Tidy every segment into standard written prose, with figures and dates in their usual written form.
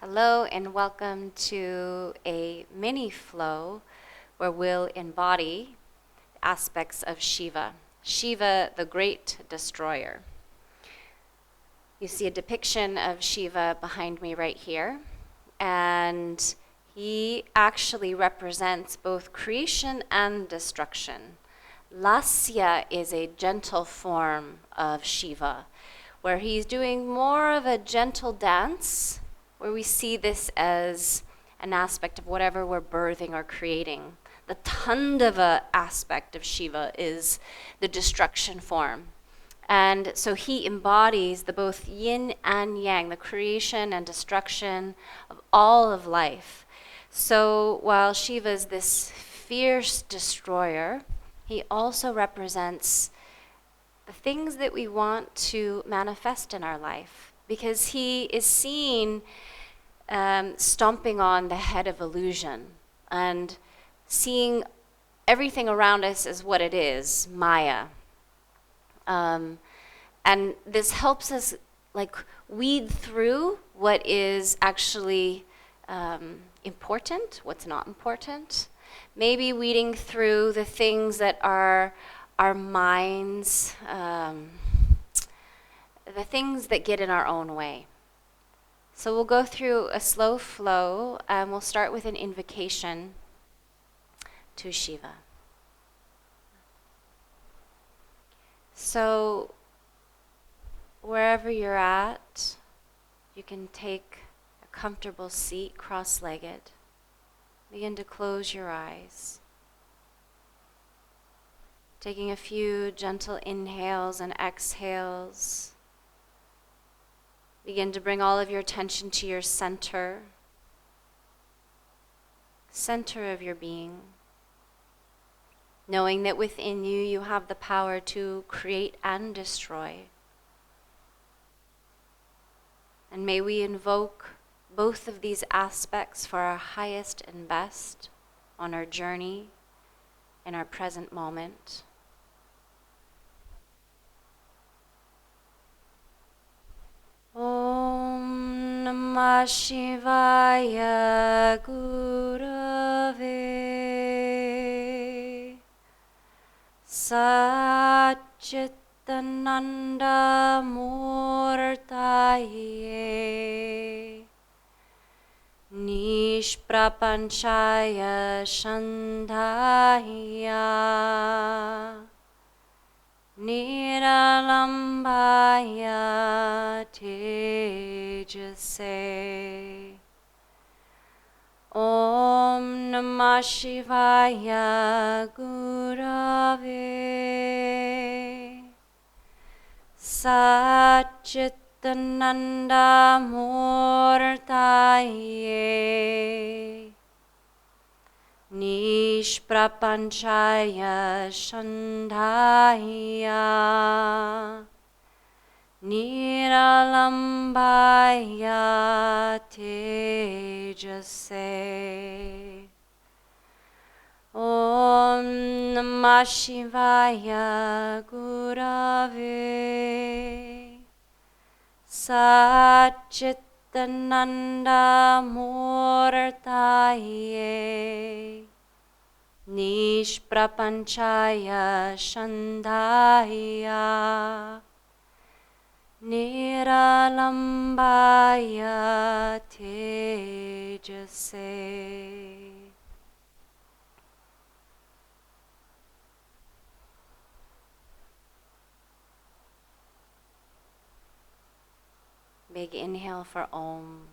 Hello and welcome to a mini flow where we'll embody aspects of Shiva. Shiva, the great destroyer. You see a depiction of Shiva behind me right here, and he actually represents both creation and destruction. Lasya is a gentle form of Shiva, where he's doing more of a gentle dance, where we see this as an aspect of whatever we're birthing or creating. The Tandava aspect of Shiva is the destruction form. And so he embodies the both yin and yang, the creation and destruction of all of life. So while Shiva is this fierce destroyer, he also represents the things that we want to manifest in our life, because he is seen stomping on the head of illusion and seeing everything around us as what it is, Maya. And this helps us weed through what is actually important, what's not important. Maybe weeding through the things that are our minds, the things that get in our own way. So we'll go through a slow flow, and we'll start with an invocation to Shiva. So wherever you're at, you can take a comfortable seat cross-legged. Begin to close your eyes. Taking a few gentle inhales and exhales. Begin to bring all of your attention to your center of your being, knowing that within you you have the power to create and destroy. And may we invoke both of these aspects for our highest and best on our journey in our present moment. Om Namah Shivaya Gurave Satchitananda Murtaye Nishprapanchaya Shandhaya Niralambaya Tejase. Om Namah Shivaya Gurave Satchitananda Murtaye Nishprapanchaya Shandhaya Niralambaya Tejase. Om Namah Shivaya Gurave Satchitananda Murtaye Nishprapanchaya Shandhaya Niralambaya Tejase. Big inhale for Om.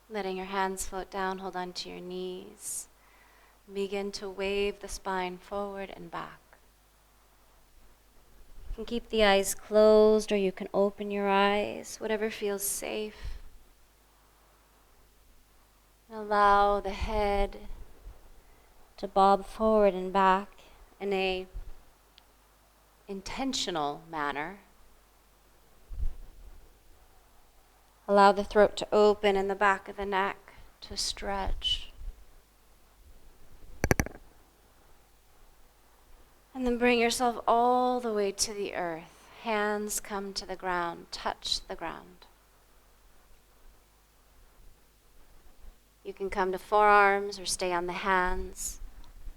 Letting your hands float down, hold on to your knees. Begin to wave the spine forward and back. You can keep the eyes closed or you can open your eyes, whatever feels safe. Allow the head to bob forward and back in a intentional manner. Allow the throat to open and the back of the neck to stretch. And then bring yourself all the way to the earth. Hands come to the ground, touch the ground. You can come to forearms or stay on the hands,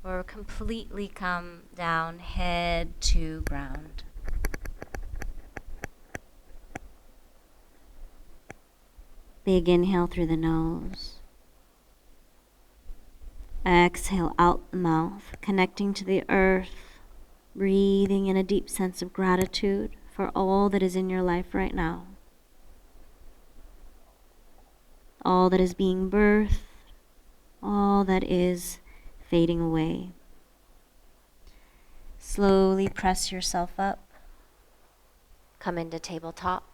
or completely come down, head to ground. Big inhale through the nose. Exhale out the mouth, connecting to the earth, breathing in a deep sense of gratitude for all that is in your life right now. All that is being birthed, all that is fading away. Slowly press yourself up. Come into tabletop.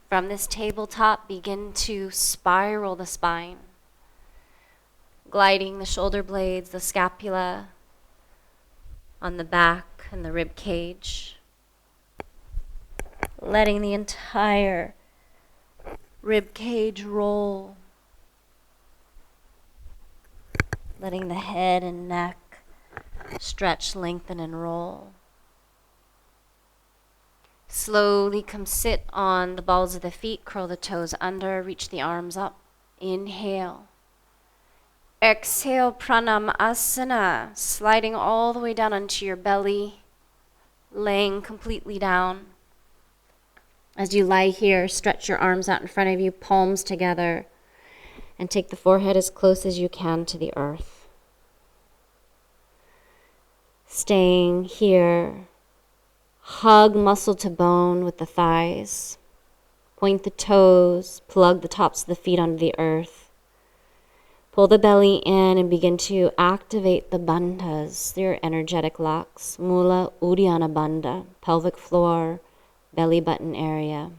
From this tabletop, begin to spiral the spine, gliding the shoulder blades, the scapula, on the back and the rib cage, letting the entire rib cage roll, letting the head and neck stretch, lengthen, and roll. Slowly come sit on the balls of the feet, curl the toes under, reach the arms up. Inhale. Exhale, pranam asana, sliding all the way down onto your belly, laying completely down. As you lie here, stretch your arms out in front of you, palms together, and take the forehead as close as you can to the earth. Staying here, hug muscle to bone with the thighs. Point the toes, plug the tops of the feet onto the earth. Pull the belly in and begin to activate the bandhas, your energetic locks. Mula Uddiyana Bandha, pelvic floor, belly button area.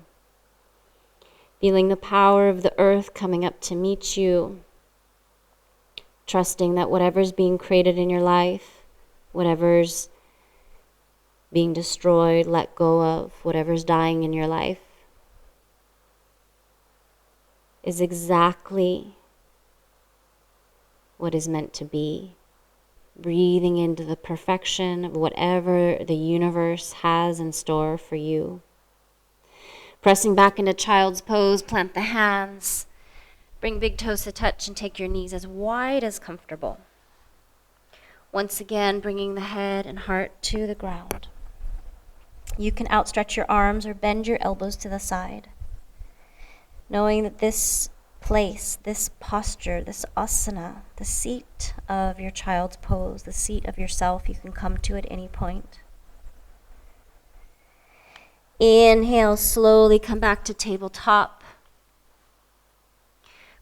Feeling the power of the earth coming up to meet you. Trusting that whatever's being created in your life, whatever's being destroyed, let go of, whatever's dying in your life, is exactly what is meant to be. Breathing into the perfection of whatever the universe has in store for you. Pressing back into child's pose, plant the hands. Bring big toes to touch and take your knees as wide as comfortable. Once again, bringing the head and heart to the ground. You can outstretch your arms or bend your elbows to the side, knowing that this place, this posture, this asana, the seat of your child's pose, the seat of yourself, you can come to at any point. Inhale, slowly come back to tabletop.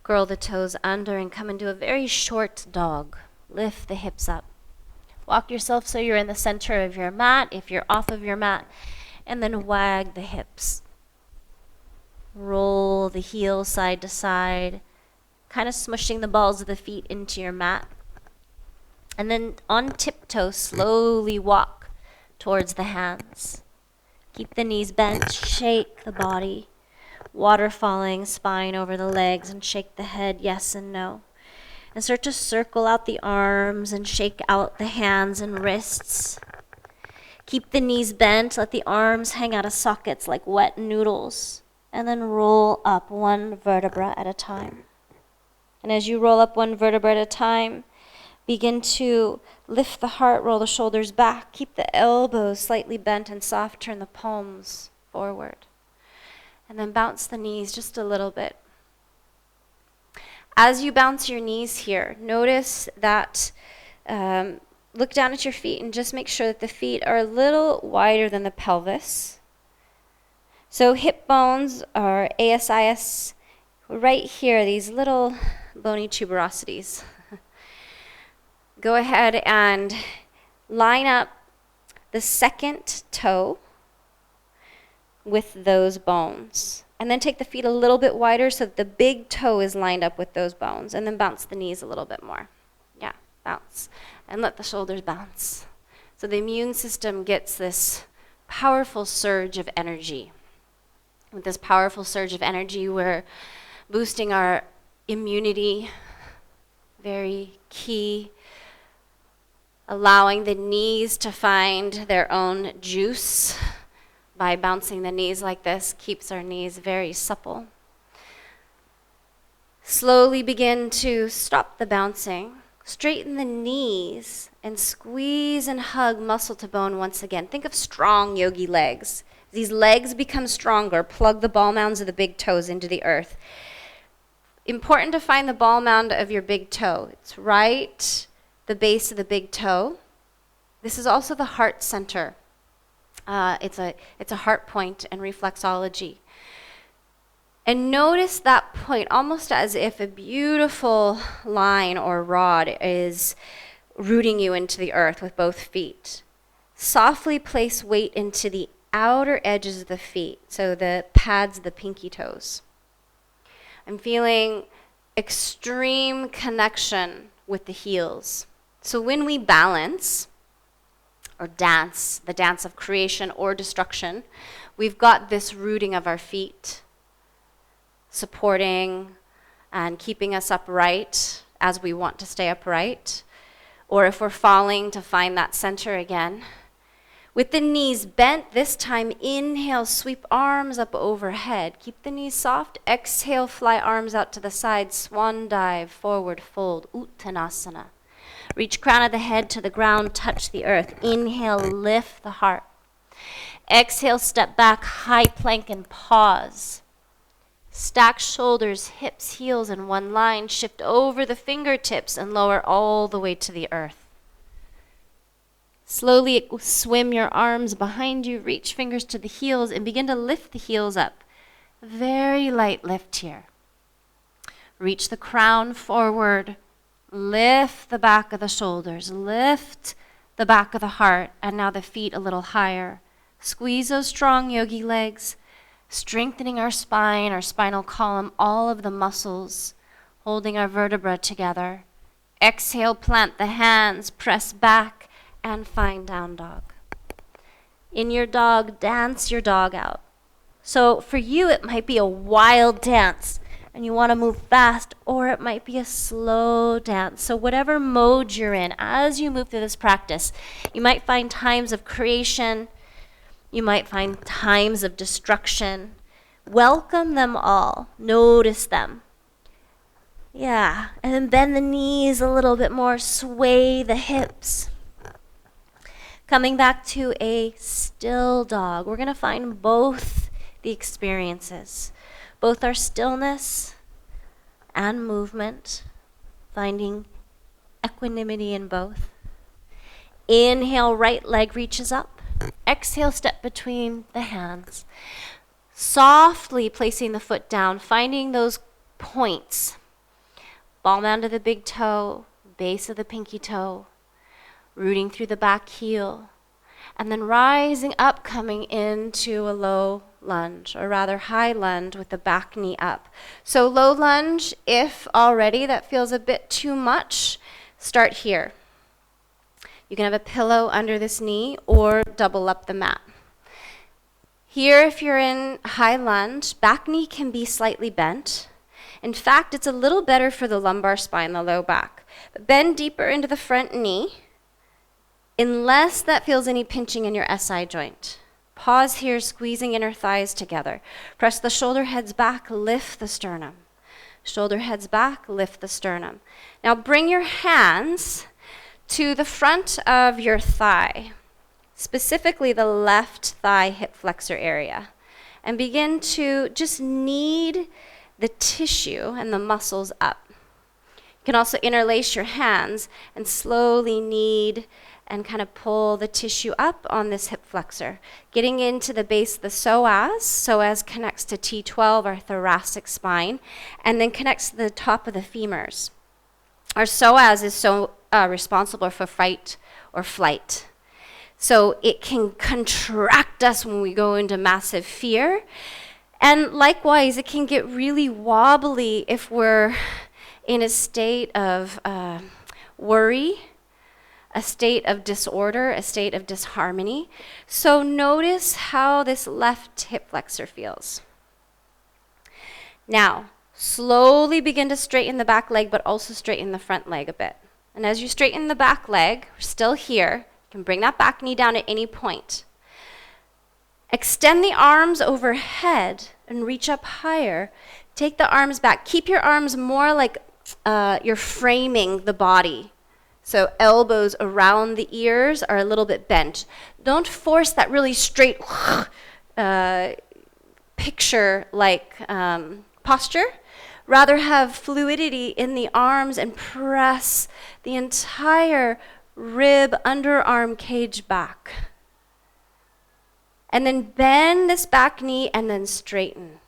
Curl the toes under and come into a very short dog. Lift the hips up. Walk yourself so you're in the center of your mat, if you're off of your mat, and then wag the hips. Roll the heels side to side, kind of smushing the balls of the feet into your mat. And then on tiptoe, slowly walk towards the hands. Keep the knees bent, shake the body. Water falling, spine over the legs, and shake the head, yes and no. And start to circle out the arms and shake out the hands and wrists. Keep the knees bent, let the arms hang out of sockets like wet noodles. And then roll up one vertebra at a time. And as you roll up one vertebra at a time, begin to lift the heart, roll the shoulders back. Keep the elbows slightly bent and soft. Turn the palms forward. And then bounce the knees just a little bit. As you bounce your knees here, notice that, look down at your feet and just make sure that the feet are a little wider than the pelvis. So hip bones are ASIS right here, these little bony tuberosities. Go ahead and line up the second toe with those bones. And then take the feet a little bit wider so that the big toe is lined up with those bones. And then bounce the knees a little bit more. Yeah, bounce. And let the shoulders bounce. So the immune system gets this powerful surge of energy. With this powerful surge of energy, we're boosting our immunity, very key. Allowing the knees to find their own juice by bouncing the knees like this keeps our knees very supple. Slowly begin to stop the bouncing, straighten the knees, and squeeze and hug muscle to bone once again. Think of strong yogi legs. These legs become stronger. Plug the ball mounds of the big toes into the earth. Important to find the ball mound of your big toe. It's right the base of the big toe. This is also the heart center. It's a heart point and reflexology. And notice that point almost as if a beautiful line or rod is rooting you into the earth with both feet. Softly place weight into the outer edges of the feet, so the pads of the pinky toes. I'm feeling extreme connection with the heels. So when we balance or dance, the dance of creation or destruction, we've got this rooting of our feet, supporting and keeping us upright as we want to stay upright, or if we're falling, to find that center again. With the knees bent, this time inhale, sweep arms up overhead. Keep the knees soft. Exhale, fly arms out to the side, swan dive, forward fold, Uttanasana. Reach crown of the head to the ground, touch the earth. Inhale, lift the heart. Exhale, step back, high plank and pause. Stack shoulders, hips, heels in one line. Shift over the fingertips and lower all the way to the earth. Slowly swim your arms behind you, reach fingers to the heels, and begin to lift the heels up. Very light lift here. Reach the crown forward. Lift the back of the shoulders. Lift the back of the heart. And now the feet a little higher. Squeeze those strong yogi legs, strengthening our spine, our spinal column, all of the muscles, holding our vertebra together. Exhale, plant the hands, press back, and find down dog. In your dog, dance your dog out. So for you, it might be a wild dance, and you want to move fast, or it might be a slow dance. So whatever mode you're in, as you move through this practice, you might find times of creation, you might find times of destruction. Welcome them all. Notice them. Yeah, and then bend the knees a little bit more, sway the hips. Coming back to a still dog, we're going to find both the experiences, both our stillness and movement, finding equanimity in both. Inhale, right leg reaches up. Exhale, step between the hands. Softly placing the foot down, finding those points. Ball mound of the big toe, base of the pinky toe, rooting through the back heel, and then rising up, coming into a low lunge, or rather high lunge with the back knee up. So low lunge, if already that feels a bit too much, start here. You can have a pillow under this knee or double up the mat. Here, if you're in high lunge, back knee can be slightly bent. In fact, it's a little better for the lumbar spine, the low back. But bend deeper into the front knee, unless that feels any pinching in your SI joint. Pause here, squeezing inner thighs together. Press the shoulder heads back, lift the sternum. Shoulder heads back, lift the sternum. Now bring your hands to the front of your thigh, specifically the left thigh hip flexor area, and begin to just knead the tissue and the muscles up. You can also interlace your hands and slowly knead and kind of pull the tissue up on this hip flexor, getting into the base of the psoas. Psoas connects to T12, our thoracic spine, and then connects to the top of the femurs. Our psoas is responsible for fight or flight. So it can contract us when we go into massive fear. And likewise, it can get really wobbly if we're in a state of worry, a state of disorder, a state of disharmony. So notice how this left hip flexor feels. Now, slowly begin to straighten the back leg, but also straighten the front leg a bit. And as you straighten the back leg, we're still here. You can bring that back knee down at any point. Extend the arms overhead and reach up higher. Take the arms back. Keep your arms more like you're framing the body. So elbows around the ears are a little bit bent. Don't force that really straight picture-like posture. Rather have fluidity in the arms and press the entire rib underarm cage back. And then bend this back knee and then straighten.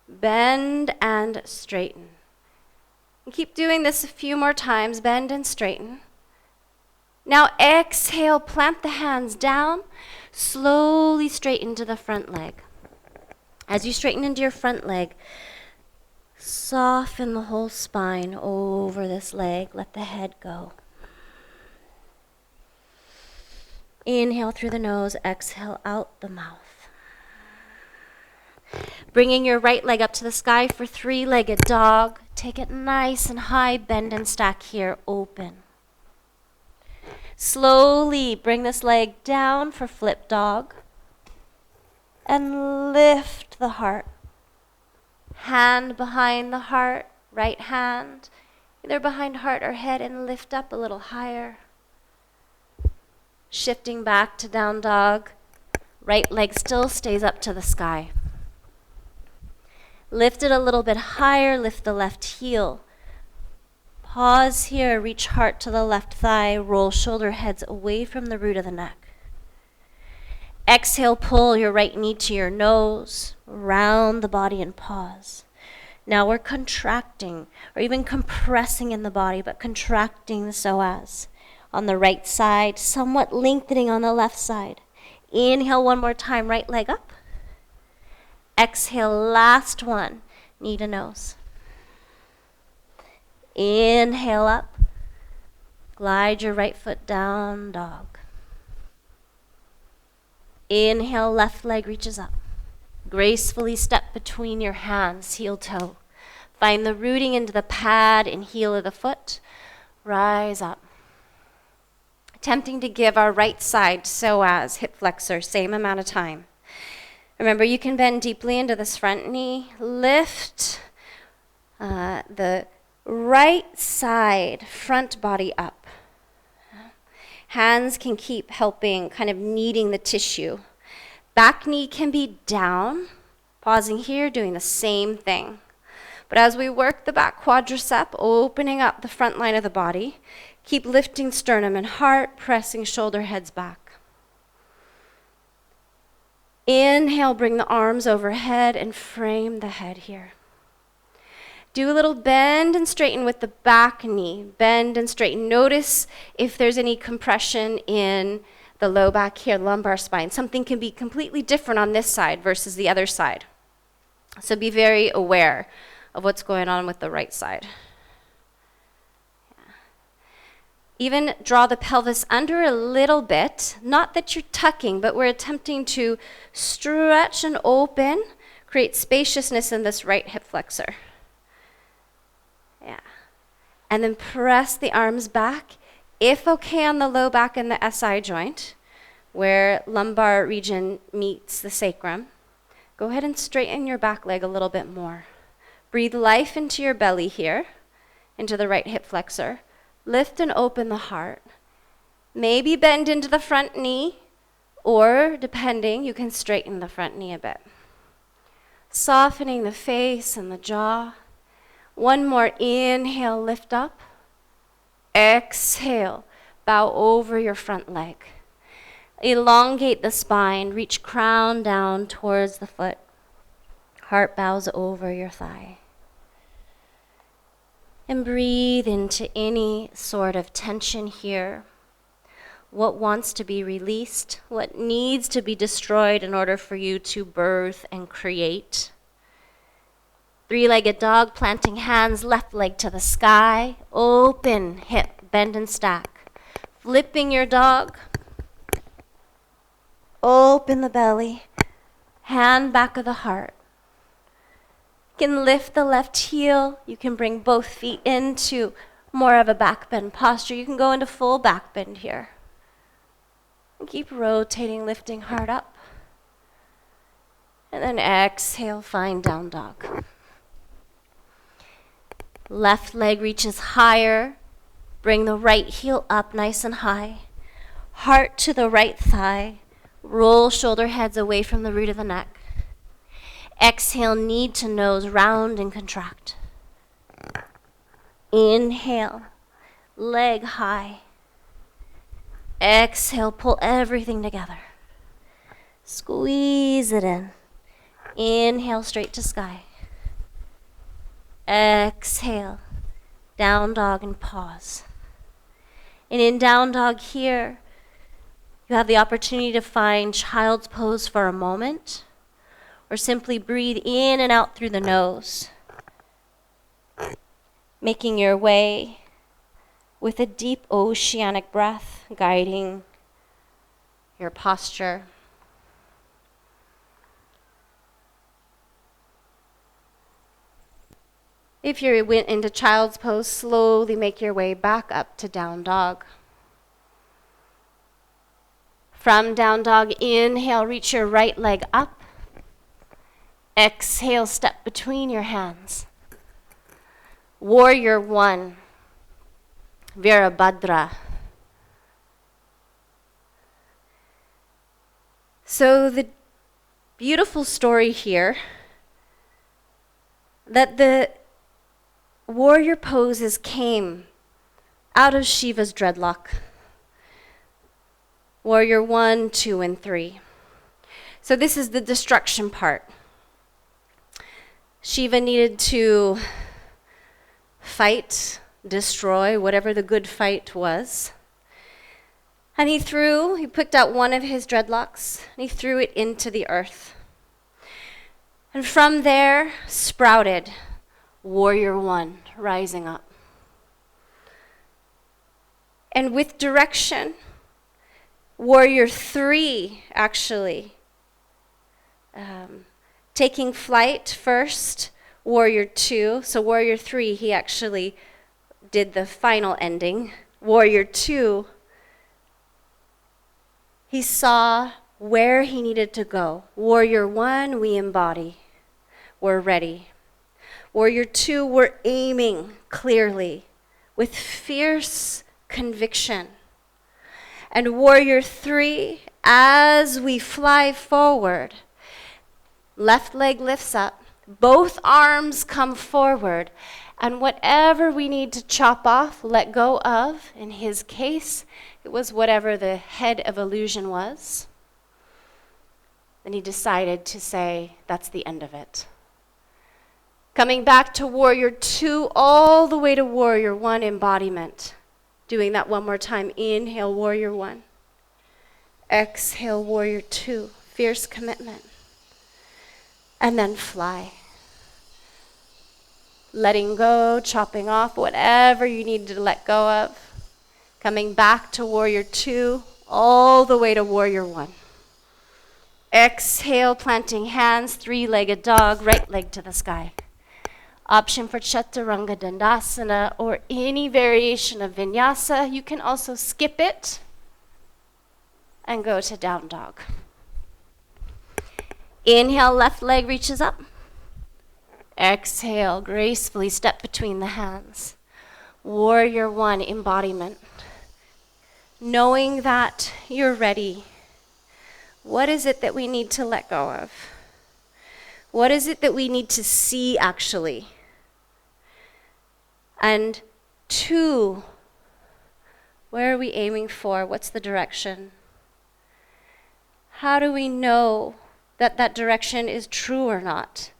Bend and straighten. And keep doing this a few more times. Bend and straighten. Now exhale, plant the hands down. Slowly straighten to the front leg. As you straighten into your front leg, soften the whole spine over this leg. Let the head go. Inhale through the nose, exhale out the mouth. Bringing your right leg up to the sky for three-legged dog. Take it nice and high, bend and stack here, open. Slowly bring this leg down for flip dog. And lift the heart. Hand behind the heart, right hand, either behind heart or head, and lift up a little higher. Shifting back to down dog. Right leg still stays up to the sky. Lift it a little bit higher, lift the left heel. Pause here, reach heart to the left thigh, roll shoulder heads away from the root of the neck. Exhale, pull your right knee to your nose, round the body and pause. Now we're contracting, or even compressing in the body, but contracting the psoas. On the right side, somewhat lengthening on the left side. Inhale one more time, right leg up. Exhale, last one, knee to nose. Inhale up. Glide your right foot down, dog. Inhale, left leg reaches up. Gracefully step between your hands, heel toe. Find the rooting into the pad and heel of the foot. Rise up. Attempting to give our right side psoas, hip flexor, same amount of time. Remember, you can bend deeply into this front knee. Lift the right side, front body up. Hands can keep helping, kind of kneading the tissue. Back knee can be down. Pausing here, doing the same thing. But as we work the back quadricep, opening up the front line of the body, keep lifting sternum and heart, pressing shoulder heads back. Inhale, bring the arms overhead and frame the head here. Do a little bend and straighten with the back knee. Bend and straighten. Notice if there's any compression in the low back here, lumbar spine. Something can be completely different on this side versus the other side. So be very aware of what's going on with the right side. Even draw the pelvis under a little bit. Not that you're tucking, but we're attempting to stretch and open, create spaciousness in this right hip flexor. Yeah. And then press the arms back, if okay, on the low back and the SI joint, where lumbar region meets the sacrum. Go ahead and straighten your back leg a little bit more. Breathe life into your belly here, into the right hip flexor. Lift and open the heart. Maybe bend into the front knee, or depending, you can straighten the front knee a bit. Softening the face and the jaw. One more inhale, lift up. Exhale, bow over your front leg. Elongate the spine, reach crown down towards the foot. Heart bows over your thigh. And breathe into any sort of tension here. What wants to be released, what needs to be destroyed in order for you to birth and create. Three-legged dog, planting hands, left leg to the sky. Open hip, bend and stack. Flipping your dog. Open the belly. Hand back of the heart. You can lift the left heel. You can bring both feet into more of a back bend posture. You can go into full back bend here. And keep rotating, lifting heart up. And then exhale, find down dog. Left leg reaches higher. Bring the right heel up nice and high. Heart to the right thigh. Roll shoulder heads away from the root of the neck. Exhale, knee to nose, round and contract. Inhale, leg high. Exhale, pull everything together. Squeeze it in. Inhale, straight to sky. Exhale, down dog and pause. And in down dog here, you have the opportunity to find child's pose for a moment, or simply breathe in and out through the nose, making your way with a deep oceanic breath guiding your posture. If you went into child's pose, slowly make your way back up to down dog. From down dog, inhale, reach your right leg up. Exhale, step between your hands. Warrior one, Virabhadra. So the beautiful story here, that the warrior poses came out of Shiva's dreadlock. Warrior 1, 2, and 3. So this is the destruction part. Shiva needed to fight, destroy whatever the good fight was. And he picked out one of his dreadlocks, and he threw it into the earth. And from there sprouted Warrior 1 rising up. And with direction, Warrior 3 actually taking flight first, Warrior 2. So Warrior 3, he actually did the final ending. Warrior 2, he saw where he needed to go. Warrior 1, we embody. We're ready. Warrior 2, we're aiming clearly with fierce conviction. And Warrior 3, as we fly forward, left leg lifts up, both arms come forward, and whatever we need to chop off, let go of, in his case, it was whatever the head of illusion was. Then he decided to say, that's the end of it. Coming back to Warrior 2, all the way to Warrior 1 embodiment. Doing that one more time. Inhale, Warrior 1. Exhale, Warrior 2. Fierce commitment. And then fly. Letting go, chopping off whatever you need to let go of. Coming back to Warrior 2, all the way to Warrior 1. Exhale, planting hands, three-legged dog, right leg to the sky. Option for Chaturanga Dandasana or any variation of Vinyasa. You can also skip it and go to down dog. Inhale, left leg reaches up. Exhale, gracefully step between the hands. Warrior 1 embodiment. Knowing that you're ready. What is it that we need to let go of? What is it that we need to see actually? And 2, where are we aiming for? What's the direction? How do we know that that direction is true or not?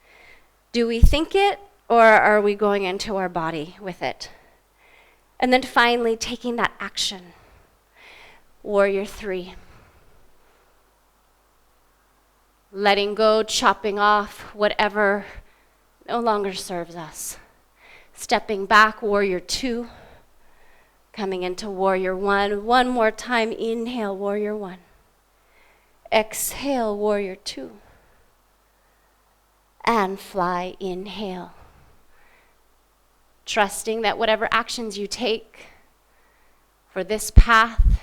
Do we think it, or are we going into our body with it? And then finally, taking that action. Warrior 3. Letting go, chopping off whatever no longer serves us. Stepping back, Warrior 2. Coming into warrior one. One more time. Inhale, warrior one. Exhale, warrior two. And fly, inhale. Trusting that whatever actions you take for this path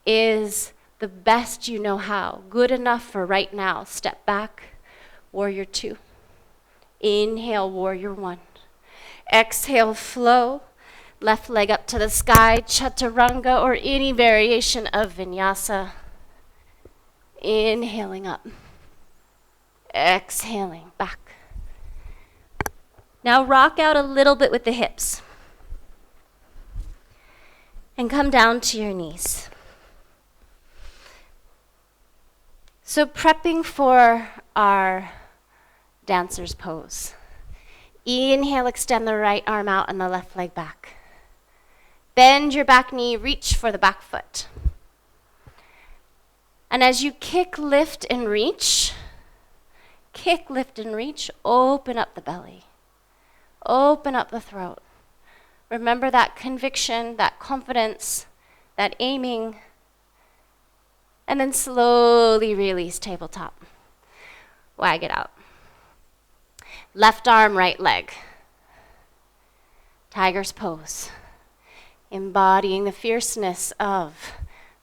is the best you know how, good enough for right now. Step back, warrior two. Inhale, warrior one. Exhale, flow. Left leg up to the sky, chaturanga, or any variation of vinyasa. Inhaling up. Exhaling back. Now rock out a little bit with the hips. And come down to your knees. So prepping for our dancer's pose. Inhale, extend the right arm out and the left leg back. Bend your back knee, reach for the back foot. And as you kick, lift, and reach, open up the belly. Open up the throat. Remember that conviction, that confidence, that aiming. And then slowly release tabletop. Wag it out. Left arm, right leg. Tiger's pose. Embodying the fierceness of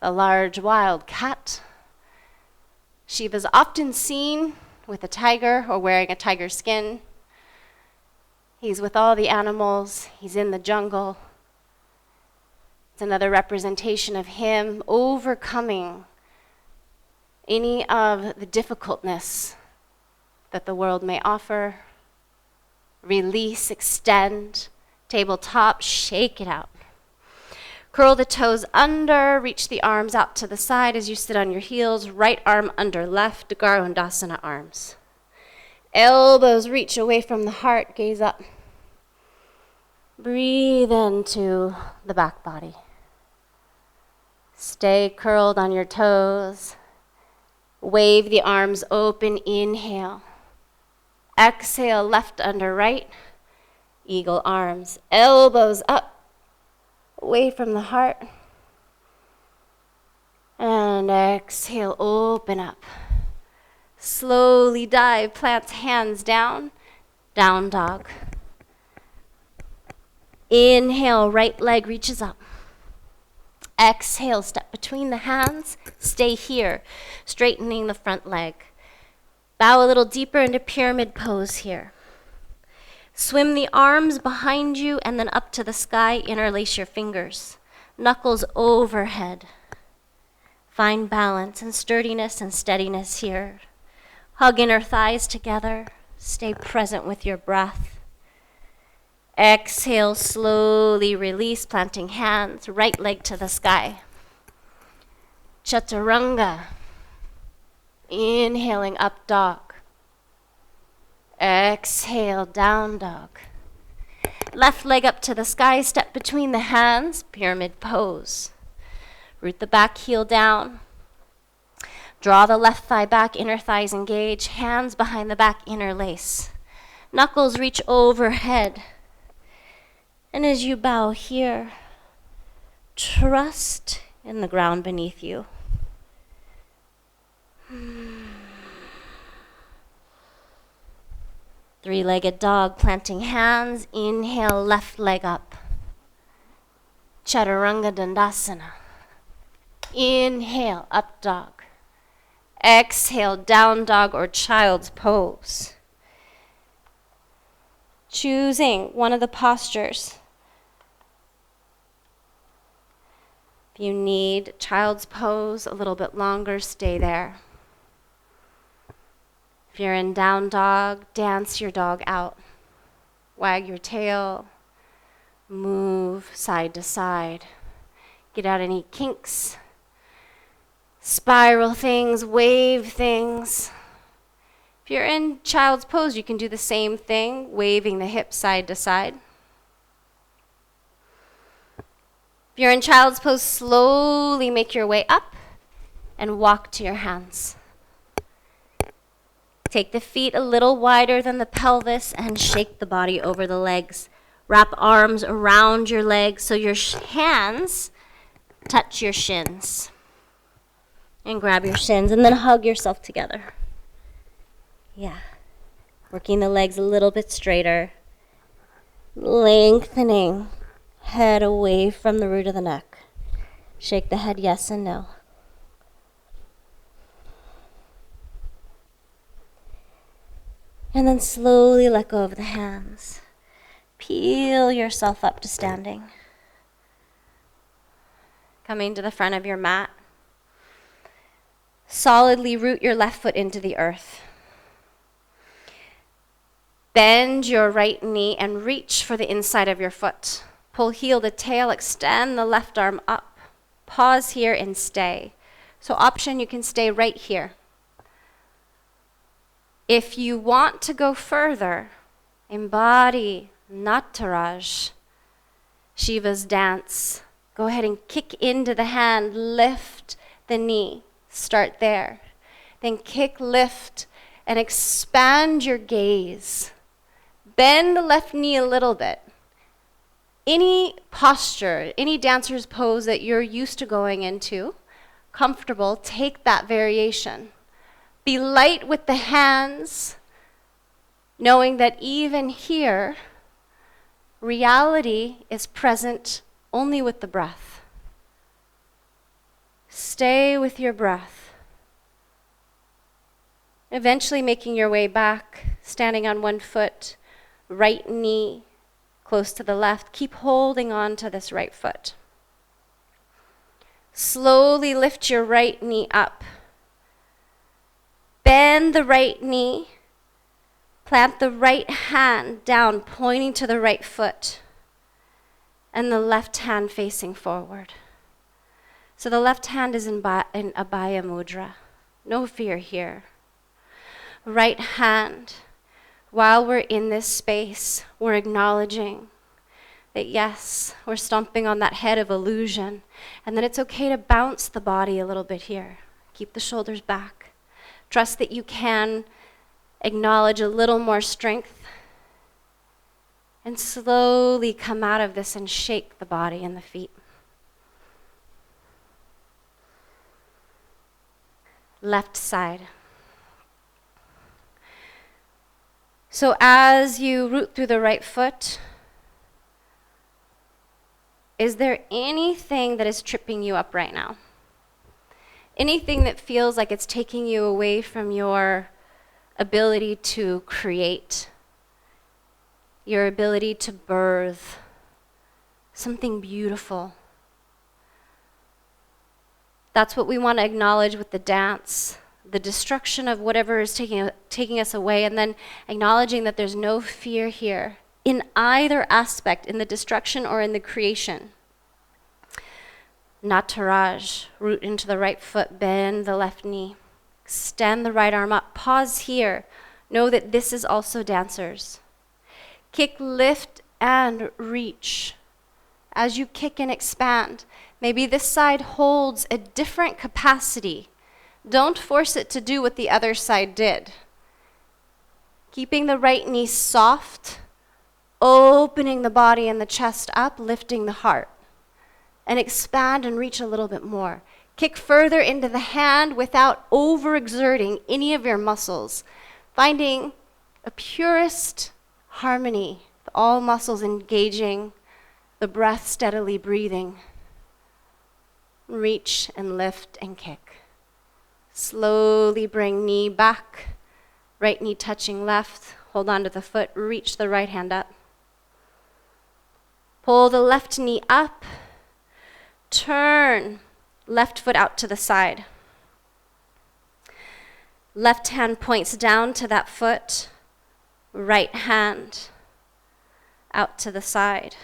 the large wild cat. Shiva's often seen with a tiger or wearing a tiger skin. He's with all the animals. He's in the jungle. It's another representation of him overcoming any of the difficultness that the world may offer. Release, extend, tabletop, shake it out. Curl the toes under, reach the arms out to the side as you sit on your heels, right arm under left, Garundasana arms. Elbows reach away from the heart, gaze up. Breathe into the back body. Stay curled on your toes. Wave the arms open, inhale. Exhale, left under right, eagle arms, elbows up. Away from the heart. And exhale, open up. Slowly dive, plants hands down, down dog. Inhale, right leg reaches up. Exhale, step between the hands, stay here, straightening the front leg. Bow a little deeper into pyramid pose here. Swim the arms behind you and then up to the sky, interlace your fingers. Knuckles overhead. Find balance and sturdiness and steadiness here. Hug inner thighs together. Stay present with your breath. Exhale, slowly release, planting hands, right leg to the sky. Chaturanga. Inhaling up dog. Exhale, down dog. Left leg up to the sky, step between the hands, pyramid pose. Root the back heel down. Draw the left thigh back, inner thighs engage, hands behind the back, interlace. Knuckles reach overhead. And as you bow here, trust in the ground beneath you. Three-legged dog, planting hands. Inhale, left leg up. Chaturanga Dandasana. Inhale, up dog. Exhale, down dog or child's pose. Choosing one of the postures. If you need child's pose a little bit longer, stay there. If you're in down dog, dance your dog out. Wag your tail. Move side to side. Get out any kinks. Spiral things, wave things. If you're in child's pose, you can do the same thing, waving the hips side to side. If you're in child's pose, slowly make your way up and walk to your hands. Take the feet a little wider than the pelvis and shake the body over the legs. Wrap arms around your legs so your hands touch your shins. And grab your shins and then hug yourself together. Yeah. Working the legs a little bit straighter. Lengthening. Head away from the root of the neck. Shake the head yes and no. And then slowly let go of the hands. Peel yourself up to standing. Coming to the front of your mat. Solidly root your left foot into the earth. Bend your right knee and reach for the inside of your foot. Pull heel to tail, extend the left arm up. Pause here and stay. So option, you can stay right here. If you want to go further, embody Nataraj, Shiva's dance. Go ahead and kick into the hand, lift the knee. Start there. Then kick, lift, and expand your gaze. Bend the left knee a little bit. Any posture, any dancer's pose that you're used to going into, comfortable, take that variation. Be light with the hands, knowing that even here, reality is present only with the breath. Stay with your breath. Eventually making your way back, standing on one foot, right knee close to the left. Keep holding on to this right foot. Slowly lift your right knee up. Bend the right knee. Plant the right hand down, pointing to the right foot, and the left hand facing forward. So the left hand is in Abhaya Mudra. No fear here. Right hand. While we're in this space, we're acknowledging that yes, we're stomping on that head of illusion, and that it's okay to bounce the body a little bit here. Keep the shoulders back. Trust that you can acknowledge a little more strength, and slowly come out of this and shake the body and the feet. Left side. So as you root through the right foot, is there anything that is tripping you up right now? Anything that feels like it's taking you away from your ability to create, your ability to birth something beautiful? That's what we want to acknowledge with the dance. The destruction of whatever is taking us away, and then acknowledging that there's no fear here in either aspect, in the destruction or in the creation. Nataraj, root into the right foot, bend the left knee, extend the right arm up, pause here. Know that this is also dancers. Kick, lift, and reach. As you kick and expand, maybe this side holds a different capacity. Don't force it to do what the other side did. Keeping the right knee soft, opening the body and the chest up, lifting the heart. And expand and reach a little bit more. Kick further into the hand without overexerting any of your muscles. Finding a purest harmony, all muscles engaging, the breath steadily breathing. Reach and lift and kick. Slowly bring knee back, right knee touching left, hold on to the foot, reach the right hand up. Pull the left knee up, turn left foot out to the side. Left hand points down to that foot, right hand out to the side.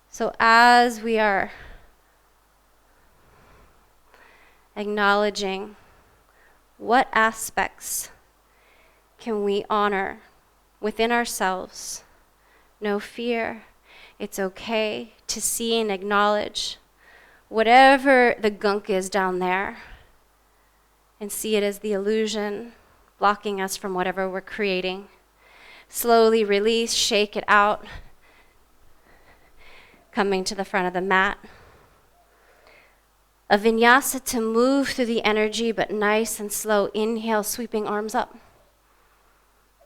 So as we are acknowledging what aspects can we honor within ourselves. No fear. It's okay to see and acknowledge whatever the gunk is down there and see it as the illusion blocking us from whatever we're creating. Slowly release, shake it out. Coming to the front of the mat. A vinyasa to move through the energy, but nice and slow. Inhale, sweeping arms up.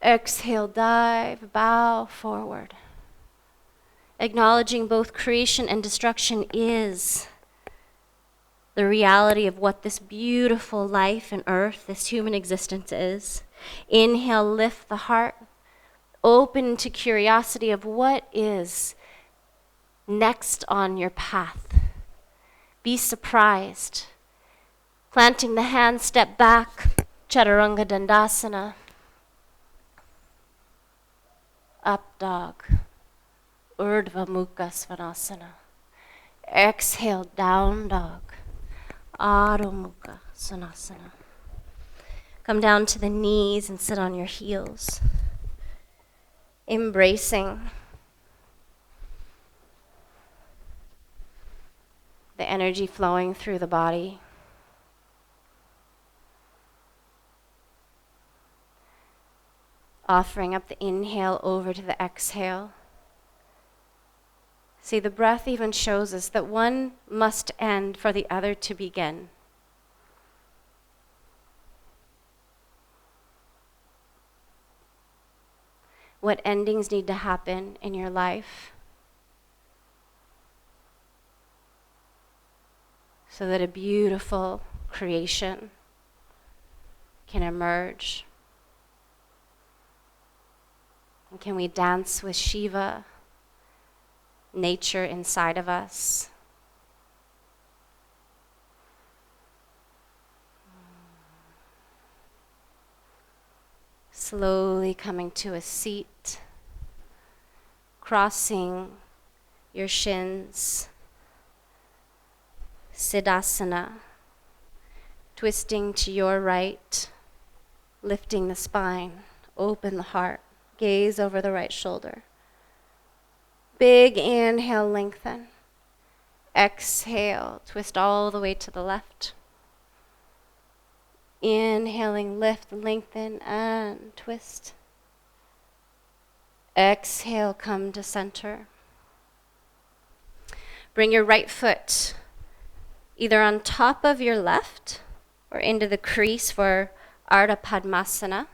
Exhale, dive, bow forward. Acknowledging both creation and destruction is the reality of what this beautiful life and earth, this human existence is. Inhale, lift the heart. Open to curiosity of what is next on your path. Be surprised. Planting the hands, step back. Chaturanga Dandasana. Up dog. Urdhva Mukha Svanasana. Exhale, down dog. Adho Mukha Svanasana. Come down to the knees and sit on your heels. Embracing the energy flowing through the body. Offering up the inhale over to the exhale. See, the breath even shows us that one must end for the other to begin. What endings need to happen in your life so that a beautiful creation can emerge? And can we dance with Shiva, nature inside of us? Slowly coming to a seat, crossing your shins, Siddhasana, twisting to your right, lifting the spine, open the heart, gaze over the right shoulder. Big inhale, lengthen. Exhale, twist all the way to the left. Inhaling, lift, lengthen, and twist. Exhale, come to center. Bring your right foot either on top of your left or into the crease for Ardha Padmasana.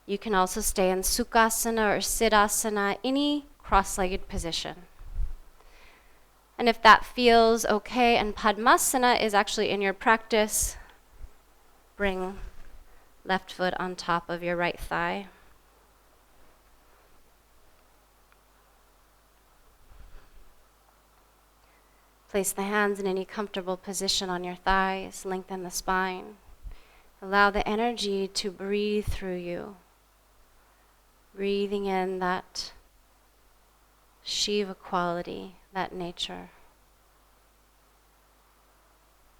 You can also stay in Sukhasana or Siddhasana, any cross-legged position. And if that feels okay and Padmasana is actually in your practice, bring left foot on top of your right thigh. Place the hands in any comfortable position on your thighs, lengthen the spine. Allow the energy to breathe through you. Breathing in that Shiva quality, that nature.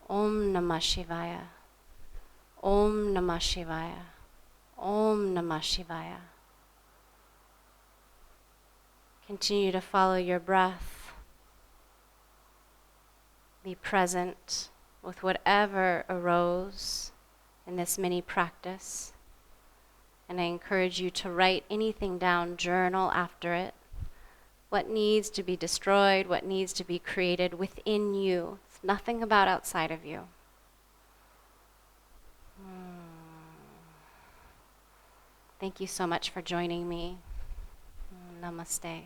Om Namah Shivaya. Om Namah Shivaya. Om Namah Shivaya. Continue to follow your breath. Be present with whatever arose in this mini practice. And I encourage you to write anything down, journal after it. What needs to be destroyed, what needs to be created within you. It's nothing about outside of you. Thank you so much for joining me. Namaste.